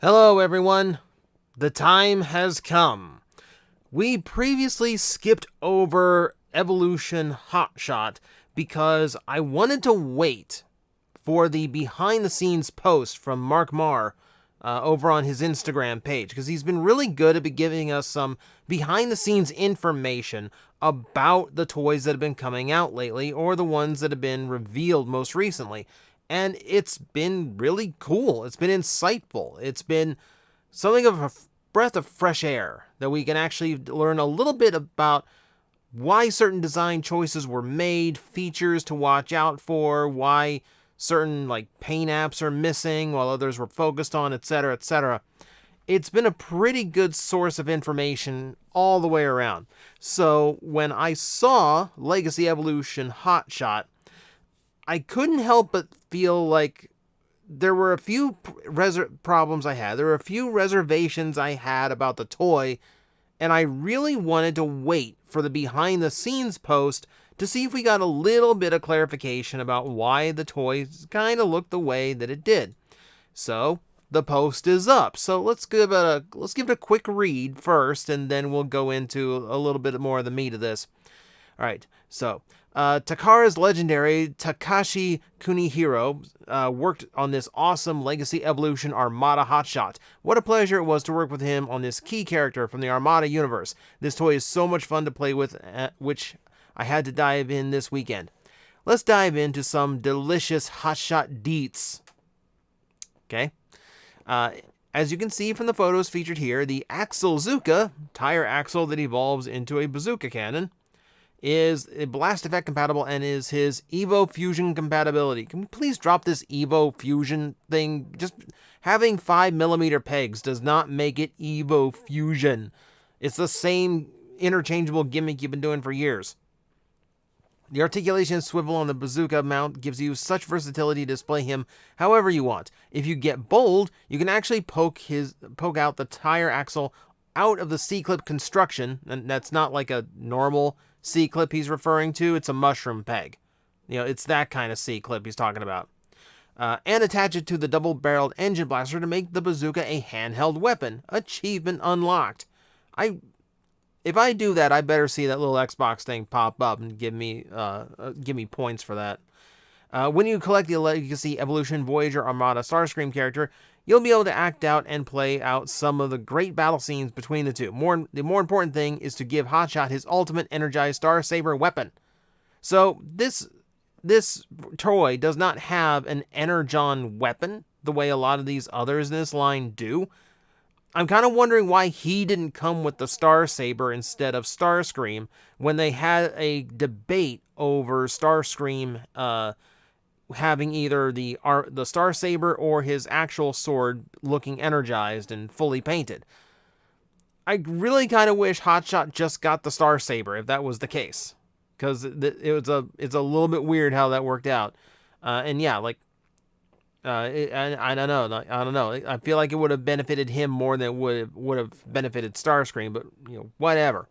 Hello, everyone. The time has come. We previously skipped over Evolution Hotshot because I wanted to wait for the behind-the-scenes post from Mark Marr over on his Instagram page, because he's been really good at giving us some behind-the-scenes information about the toys that have been coming out lately, or the ones that have been revealed most recently. And it's been really cool. It's been insightful. It's been something of a breath of fresh air that we can actually learn a little bit about why certain design choices were made, features to watch out for, why certain paint apps are missing while others were focused on, etc., etc. It's been a pretty good source of information all the way around. So when I saw Legacy Evolution Hotshot, I couldn't help but feel like there were a few problems I had. There were a few reservations I had about the toy, and I really wanted to wait for the behind-the-scenes post to see if we got a little bit of clarification about why the toy kind of looked the way that it did. So the post is up. So let's give it a quick read first, and then we'll go into a little bit more of the meat of this. All right. So Takara's legendary Takashi Kunihiro worked on this awesome Legacy Evolution Armada Hotshot. What a pleasure it was to work with him on this key character from the Armada universe. This toy is so much fun to play with, which I had to dive in this weekend. Let's dive into some delicious Hotshot deets. Okay. As you can see from the photos featured here, the Axle Zuka, tire axle that evolves into a bazooka cannon, is blast effect compatible and is his Evo Fusion compatibility. Can we please drop this Evo Fusion thing? Just having 5mm pegs does not make it Evo Fusion. It's the same interchangeable gimmick you've been doing for years. The articulation swivel on the bazooka mount gives you such versatility to display him however you want. If you get bold, you can actually poke out the tire axle out of the C-clip construction, and that's not like a normal C-clip he's referring to. It's a mushroom peg. It's that kind of C-clip he's talking about. And attach it to the double-barreled engine blaster to make the bazooka a handheld weapon. Achievement unlocked. If I do that, I better see that little Xbox thing pop up and give me points for that. When you collect the Legacy Evolution Voyager Armada Starscream character, you'll be able to act out and play out some of the great battle scenes between the two. The more important thing is to give Hotshot his ultimate energized Star Saber weapon. So this toy does not have an Energon weapon the way a lot of these others in this line do. I'm kind of wondering why he didn't come with the Star Saber instead of Starscream when they had a debate over Starscream having either the Star Saber or his actual sword looking energized and fully painted. I really kind of wish Hotshot just got the Star Saber if that was the case, because it's a little bit weird how that worked out. And yeah, I don't know. I feel like it would have benefited him more than it would have benefited Starscream, but whatever.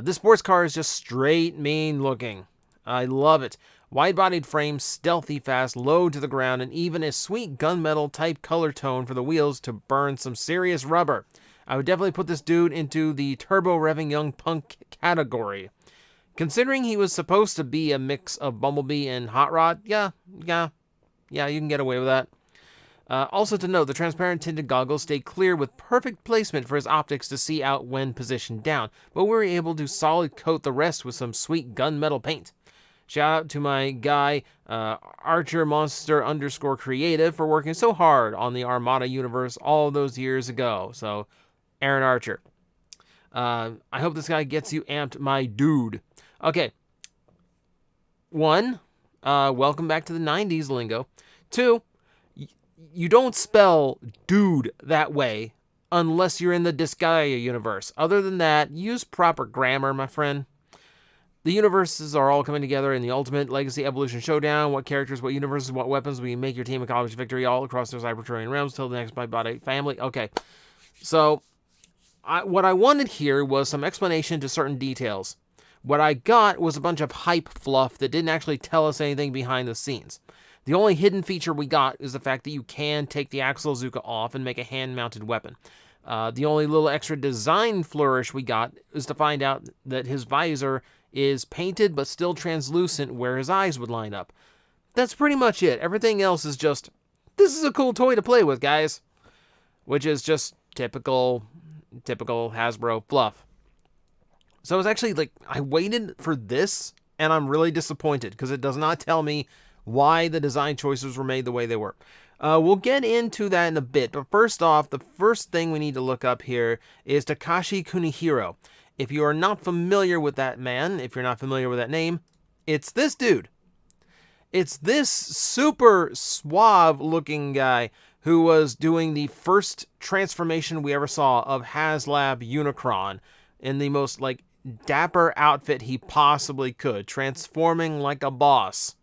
This sports car is just straight mean looking. I love it. Wide-bodied frame, stealthy fast, low to the ground, and even a sweet gunmetal type color tone for the wheels to burn some serious rubber. I would definitely put this dude into the turbo-revving young punk category. Considering he was supposed to be a mix of Bumblebee and Hot Rod, yeah, you can get away with that. Also to note, the transparent tinted goggles stay clear with perfect placement for his optics to see out when positioned down, but we were able to solid coat the rest with some sweet gunmetal paint. Shout out to my guy, Archer Monster _creative for working so hard on the Armada universe all those years ago. So, Aaron Archer. I hope this guy gets you amped, my dude. Okay. 1, welcome back to the 90s lingo. 2, you don't spell dude that way unless you're in the Disgaea universe. Other than that, use proper grammar, my friend. The universes are all coming together in the ultimate Legacy Evolution Showdown. What characters, what universes, what weapons will you make your team accomplish victory all across the Cybertronian realms till the next Body family? Okay, so what I wanted here was some explanation to certain details. What I got was a bunch of hype fluff that didn't actually tell us anything behind the scenes. The only hidden feature we got is the fact that you can take the Axle Bazooka off and make a hand-mounted weapon. The only little extra design flourish we got is to find out that his visor is painted but still translucent where his eyes would line up. That's pretty much it. Everything else is just, this is a cool toy to play with, guys. Which is just typical Hasbro fluff. So it's actually like, I waited for this, and I'm really disappointed because it does not tell me why the design choices were made the way they were. We'll get into that in a bit, but first off, the first thing we need to look up here is Takashi Kunihiro. If you are not familiar with that man, if you're not familiar with that name, it's this dude. It's this super suave looking guy who was doing the first transformation we ever saw of HasLab Unicron in the most like dapper outfit he possibly could, transforming like a boss.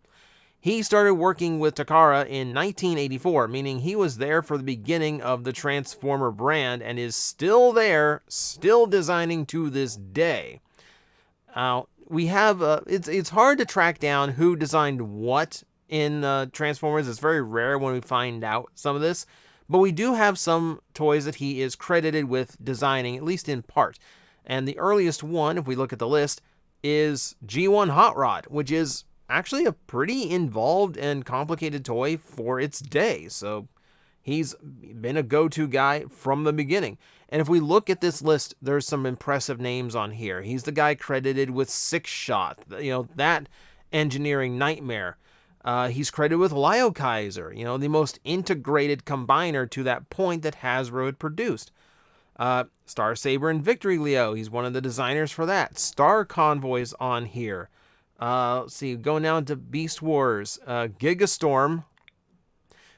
He started working with Takara in 1984, meaning he was there for the beginning of the Transformer brand and is still there, still designing to this day. We have, it's hard to track down who designed what in Transformers. It's very rare when we find out some of this, but we do have some toys that he is credited with designing, at least in part. And the earliest one, if we look at the list, is G1 Hot Rod, which is actually a pretty involved and complicated toy for its day. So he's been a go-to guy from the beginning. And if we look at this list, there's some impressive names on here. He's the guy credited with Six Shot, that engineering nightmare. He's credited with Lio Kaiser, the most integrated combiner to that point that Hasbro had produced. Star Saber and Victory Leo, he's one of the designers for that. Star Convoy's on here. Let's see, going down to Beast Wars, Gigastorm.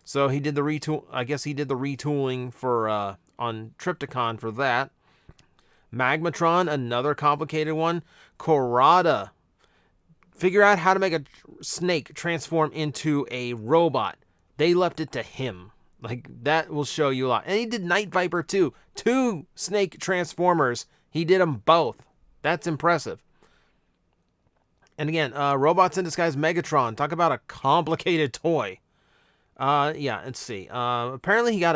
So he did the retooling for on Trypticon for that. Magmatron, another complicated one. Korada. Figure out how to make a snake transform into a robot. They left it to him. Like, that will show you a lot. And he did Night Viper too. 2 snake transformers. He did them both. That's impressive. And again, Robots in Disguise Megatron. Talk about a complicated toy. Yeah, let's see. Apparently he got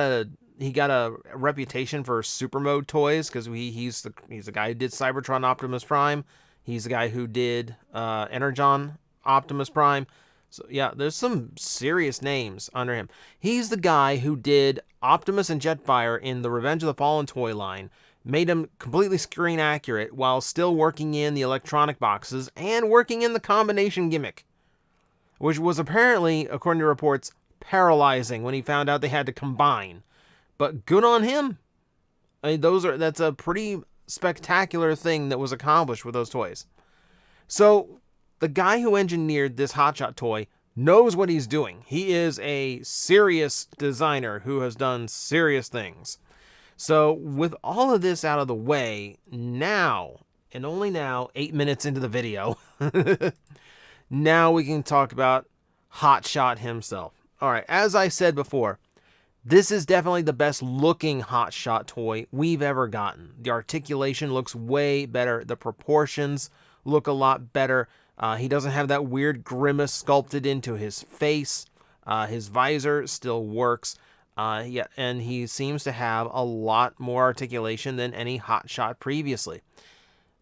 a reputation for super mode toys because he's the guy who did Cybertron Optimus Prime. He's the guy who did Energon Optimus Prime. So yeah, there's some serious names under him. He's the guy who did Optimus and Jetfire in the Revenge of the Fallen toy line. Made him completely screen accurate while still working in the electronic boxes and working in the combination gimmick, which was apparently, according to reports, paralyzing when he found out they had to combine. But good on him. I mean, that's a pretty spectacular thing that was accomplished with those toys. So the guy who engineered this Hotshot toy knows what he's doing. He is a serious designer who has done serious things. So with all of this out of the way, now, and only now, 8 minutes into the video, now we can talk about Hotshot himself. All right, as I said before, this is definitely the best looking Hotshot toy we've ever gotten. The articulation looks way better. The proportions look a lot better. He doesn't have that weird grimace sculpted into his face. His visor still works. Yeah, and he seems to have a lot more articulation than any Hotshot previously.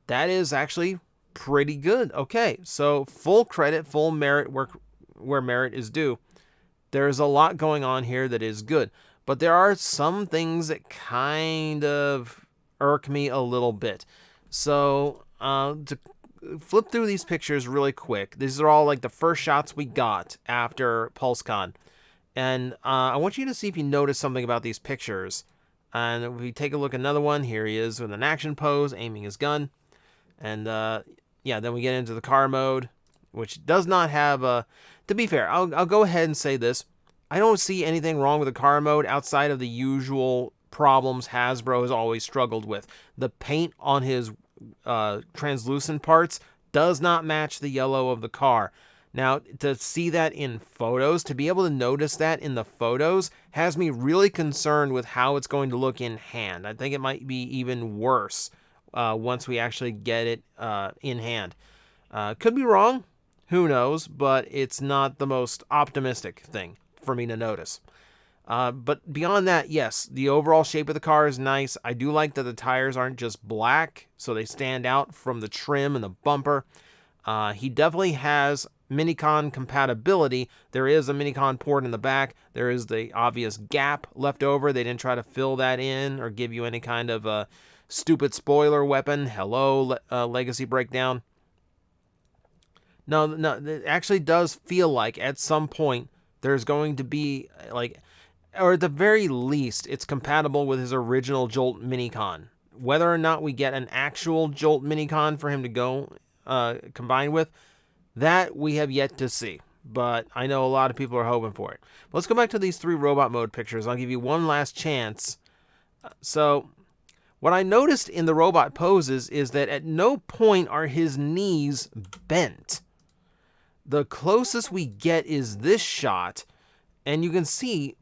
That is actually pretty good. Okay, so full credit, full merit where merit is due. There's a lot going on here that is good, but there are some things that kind of irk me a little bit. So to flip through these pictures really quick, these are all like the first shots we got after PulseCon. And I want you to see if you notice something about these pictures. And if we take a look at another one, here he is with an action pose, aiming his gun. And yeah, then we get into the car mode, which does not have a... To be fair, I'll go ahead and say this. I don't see anything wrong with the car mode outside of the usual problems Hasbro has always struggled with. The paint on his translucent parts does not match the yellow of the car. Now, to see that in photos, to be able to notice that in the photos, has me really concerned with how it's going to look in hand. I think it might be even worse once we actually get it in hand. Could be wrong, Who knows, but it's not the most optimistic thing for me to notice. But beyond that, yes, the overall shape of the car is nice. I do like that the tires aren't just black, so they stand out from the trim and the bumper. He definitely has Minicon compatibility. There is a Minicon port in the back. There is the obvious gap left over. They didn't try to fill that in or give you any kind of stupid spoiler weapon. Hello, Legacy Breakdown. No, it actually does feel like at some point there's going to be, like, or at the very least, it's compatible with his original Jolt Minicon. Whether or not we get an actual Jolt Minicon for him to go combined with, that we have yet to see. But I know a lot of people are hoping for it. Let's go back to these 3 robot mode pictures. I'll give you one last chance. So, what I noticed in the robot poses is that at no point are his knees bent. The closest we get is this shot, and you can see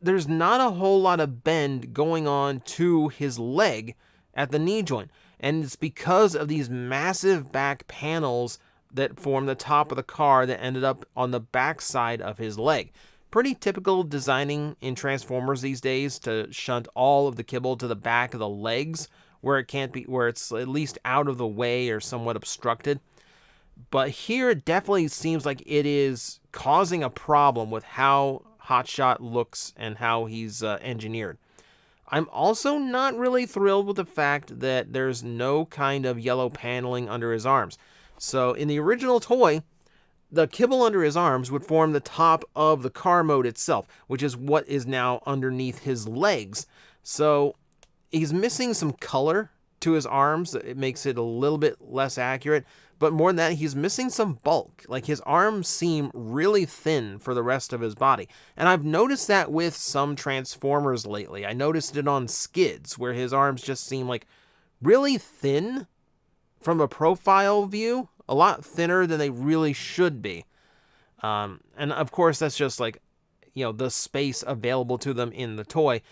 there's not a whole lot of bend going on to his leg at the knee joint. And it's because of these massive back panels that form the top of the car that ended up on the back side of his leg. Pretty typical designing in Transformers these days to shunt all of the kibble to the back of the legs where it can't be, where it's at least out of the way or somewhat obstructed. But here it definitely seems like it is causing a problem with how Hotshot looks and how he's engineered. I'm also not really thrilled with the fact that there's no kind of yellow paneling under his arms. So in the original toy, the kibble under his arms would form the top of the car mode itself, which is what is now underneath his legs. So he's missing some color to his arms. It makes it a little bit less accurate. But more than that, he's missing some bulk. Like, his arms seem really thin for the rest of his body. And I've noticed that with some Transformers lately. I noticed it on Skids, where his arms just seem like really thin from a profile view. A lot thinner than they really should be. And of course, that's just like, the space available to them in the toy.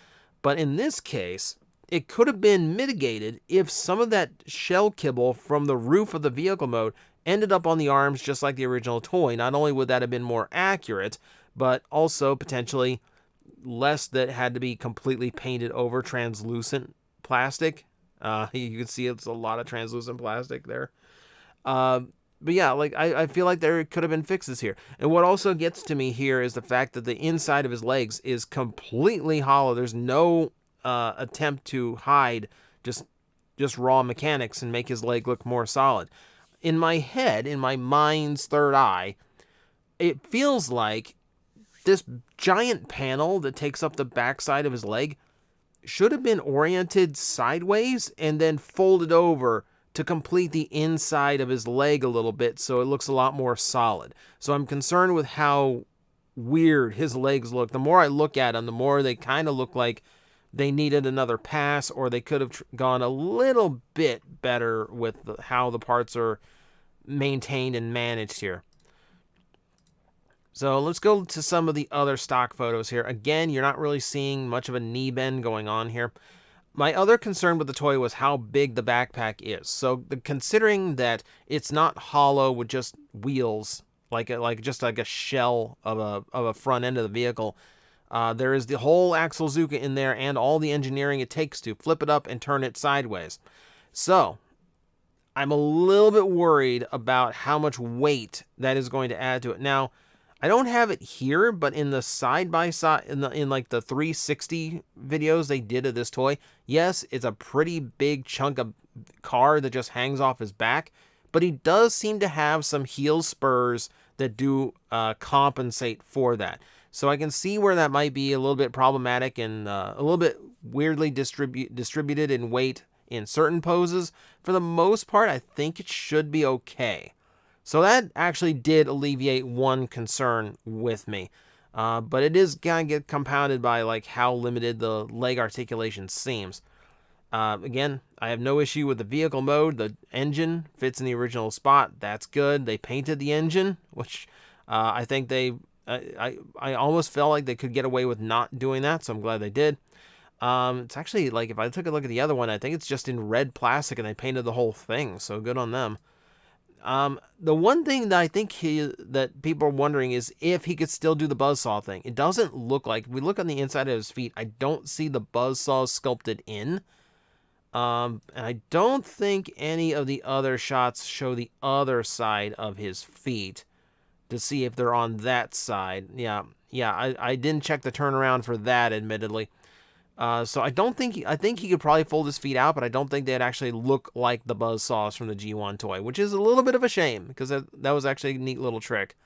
But in this case, it could have been mitigated if some of that shell kibble from the roof of the vehicle mode ended up on the arms just like the original toy. Not only would that have been more accurate, but also potentially less that had to be completely painted over translucent plastic. You can see it's a lot of translucent plastic there. But yeah, like I feel like there could have been fixes here. And what also gets to me here is the fact that the inside of his legs is completely hollow. There's no attempt to hide just raw mechanics and make his leg look more solid. In my head, in my mind's third eye, it feels like this giant panel that takes up the backside of his leg should have been oriented sideways and then folded over to complete the inside of his leg a little bit so it looks a lot more solid. So I'm concerned with how weird his legs look. The more I look at them, the more they kind of look like they needed another pass, or they could have gone a little bit better with how the parts are maintained and managed here. So let's go to some of the other stock photos here. Again, you're not really seeing much of a knee bend going on here. My other concern with the toy was how big the backpack is. So considering that it's not hollow with just wheels, like a shell of a front end of the vehicle, there is the whole Axle Zuka in there and all the engineering it takes to flip it up and turn it sideways. So I'm a little bit worried about how much weight that is going to add to it. Now, I don't have it here, but in the side-by-side, in like the 360 videos they did of this toy, yes, it's a pretty big chunk of car that just hangs off his back, but he does seem to have some heel spurs that do compensate for that. So I can see where that might be a little bit problematic and a little bit weirdly distributed in weight in certain poses. For the most part, I think it should be okay. So that actually did alleviate one concern with me. But it is going to get compounded by like how limited the leg articulation seems. Again, I have no issue with the vehicle mode. The engine fits in the original spot. That's good. They painted the engine, which I think they... I almost felt like they could get away with not doing that, so I'm glad they did. It's actually, like, if I took a look at the other one, I think it's just in red plastic and they painted the whole thing, so good on them. The one thing that I think that people are wondering is if he could still do the buzzsaw thing. It doesn't look like. If we look on the inside of his feet, I don't see the buzzsaw sculpted in. And I don't think any of the other shots show the other side of his feet to see if they're on that side. Yeah, I didn't check the turnaround for that, admittedly. So I don't think, I think he could probably fold his feet out, but I don't think they'd actually look like the buzzsaws from the G1 toy, which is a little bit of a shame, because that was actually a neat little trick.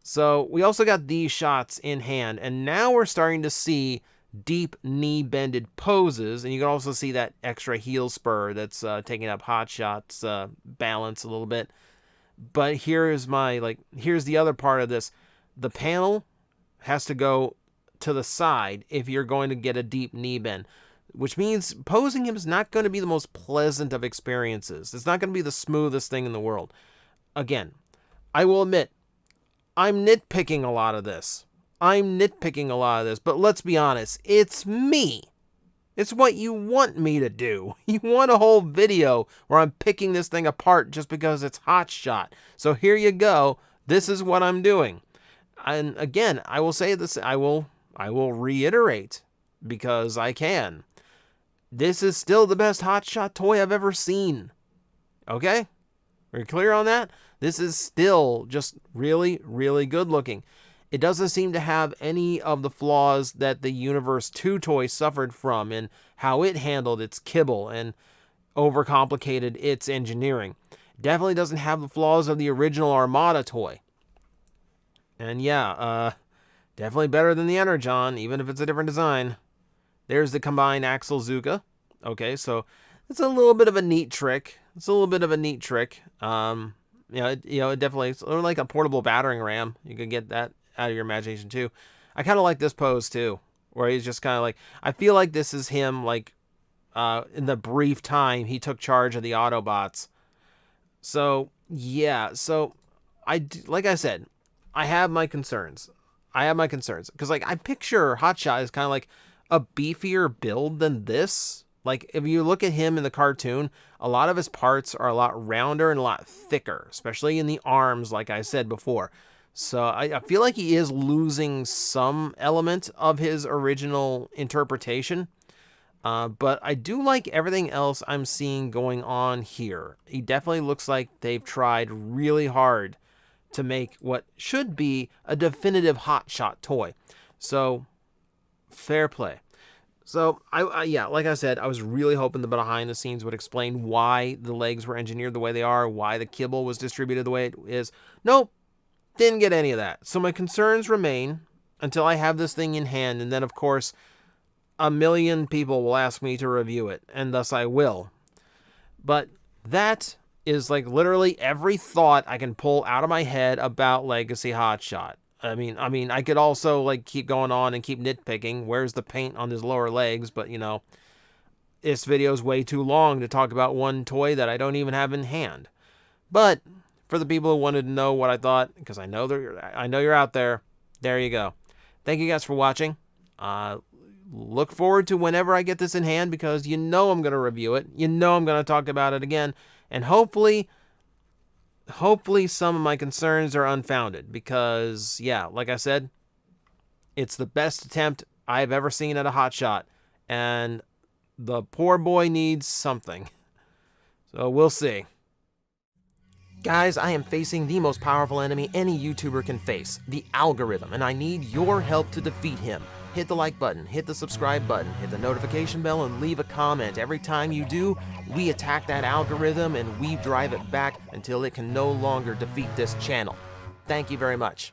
So we also got these shots in hand, and now we're starting to see deep knee-bended poses, and you can also see that extra heel spur that's taking up Hotshot's balance a little bit. But here's the other part of this. The panel has to go to the side if you're going to get a deep knee bend, which means posing him is not going to be the most pleasant of experiences. It's not going to be the smoothest thing in the world. Again, I will admit, I'm nitpicking a lot of this. But let's be honest, it's me. It's what you want me to do. You want a whole video where I'm picking this thing apart just because it's Hotshot. So here you go. This is what I'm doing. And again, I will say this, I will reiterate, because I can. This is still the best Hotshot toy I've ever seen. Okay? Are you clear on that? This is still just really, really good looking. It doesn't seem to have any of the flaws that the Universe 2 toy suffered from in how it handled its kibble and overcomplicated its engineering. Definitely doesn't have the flaws of the original Armada toy. And yeah, definitely better than the Energon, even if it's a different design. There's the combined Axle Zuka. Okay, so it's a little bit of a neat trick. It definitely, it's like a portable battering ram. You can get that out of your imagination too. I kind of like this pose too, where he's just kind of like, I feel like this is him, like, in the brief time he took charge of the Autobots. So, yeah, so, like I said, I have my concerns. Because, like, I picture Hotshot as kind of like a beefier build than this. Like, if you look at him in the cartoon, a lot of his parts are a lot rounder and a lot thicker, especially in the arms, like I said before. So I feel like he is losing some element of his original interpretation. But I do like everything else I'm seeing going on here. He definitely looks like they've tried really hard to make what should be a definitive Hotshot toy. So, fair play. So, yeah, like I said, I was really hoping the behind the scenes would explain why the legs were engineered the way they are, why the kibble was distributed the way it is. Nope, didn't get any of that. So my concerns remain until I have this thing in hand, and then, of course, a million people will ask me to review it, and thus I will. But that is like literally every thought I can pull out of my head about Legacy Hotshot. I mean, I could also like keep going on and keep nitpicking. Where's the paint on his lower legs? But you know, this video is way too long to talk about one toy that I don't even have in hand. But for the people who wanted to know what I thought, because I know you're out there, there you go. Thank you guys for watching. Look forward to whenever I get this in hand, because you know I'm going to review it. You know I'm going to talk about it again. And hopefully some of my concerns are unfounded, because, yeah, like I said, it's the best attempt I've ever seen at a Hotshot, and the poor boy needs something. So we'll see. Guys, I am facing the most powerful enemy any YouTuber can face, the algorithm, and I need your help to defeat him. Hit the like button, hit the subscribe button, hit the notification bell, and leave a comment. Every time you do, we attack that algorithm and we drive it back until it can no longer defeat this channel. Thank you very much.